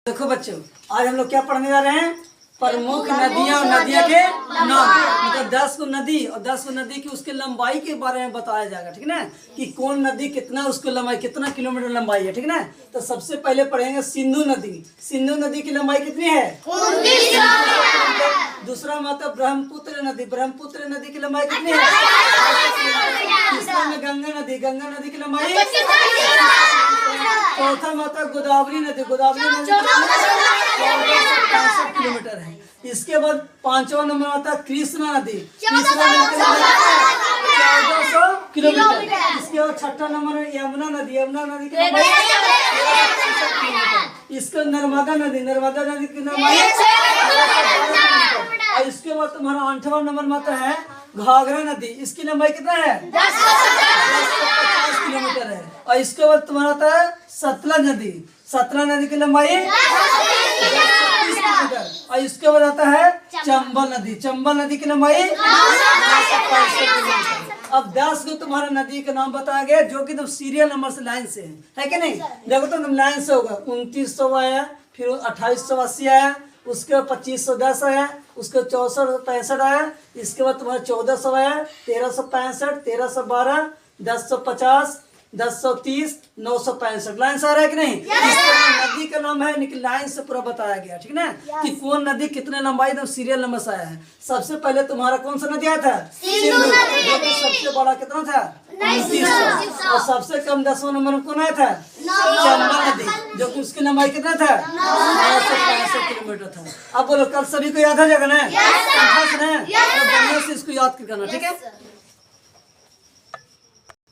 देखो बच्चों, आज हम लोग क्या पढ़ने जा रहे हैं? प्रमुख नदियां और नदियों के नाम। मतलब 10 को नदी और 10 को नदी की उसके लंबाई के बारे में बताया जाएगा, ठीक ना? कि कौन नदी कितना उसको लंबाई, कितना किलोमीटर लंबाई है, ठीक ना? तो सबसे पहले पढ़ेंगे सिंधु नदी। सिंधु नदी की लंबाई कितनी है? 29 किलोमीटर। दूसरा मतलब ब्रह्मपुत्र नदी। ब्रह्मपुत्र नदी की लंबाई कितनी है? तीसरा में गंगा नदी। गंगा नदी की लंबाई। चौथा माता गोदावरी नदी। गोदावरी नदी 1465 किलोमीटर है। इसके बाद पांचवा नंबर आता है कृष्णा नदी। कृष्णा नदी 1400 किलोमीटर। इसके बाद छठा नंबर है यमुना नदी। यमुना नदी की लंबाई 1365 किलोमीटर। इसके नर्मदा नदी। नर्मदा नदी की लंबाई 1312 किलोमीटर। और इसके बाद तुम्हारा 8वां नंबर आता है घाघरा नदी। इसकी लंबाई कितना है? 1050 किलोमीटर है। और इसके बाद तुम्हारा आता है सतलज नदी। सतलज नदी की लंबाई 30 किलोमीटर। और इसके बाद आता है चंबल नदी। चंबल नदी की लंबाई 965 किलोमीटर। अब 10 को तुम्हारा नदी का नाम बताया गया जो कि तुम सीरियल नंबर से लाइन से है कि नहीं? देखो तो तुम लाइन से होगा। 2900 आया, फिर 2880 आया, उसके बाद 2510 आया, उसके 6465 आया, इसके बाद तुम्हारा 1400 आया, 1365, 1312, 1050, 1030, 965। लाइन से आ रहा है कि नहीं? नदी का नाम है, लाइन से पूरा बताया गया, ठीक ना? कि कौन नदी कितने लंबाई एकदम सीरियल नंबर से आया है। सबसे पहले तुम्हारा कौन सा नदी आया था? सिंधु। जो कि सबसे बड़ा कितना था? 2900। और सबसे कम 10वां नंबर में कौन आया था? चंबल नदी, जो कि उसकी लंबाई कितना था? 965 किलोमीटर था। अब बोलो, कल सभी को याद हो जाएगा ना? बढ़िया से इसको याद करना, ठीक है?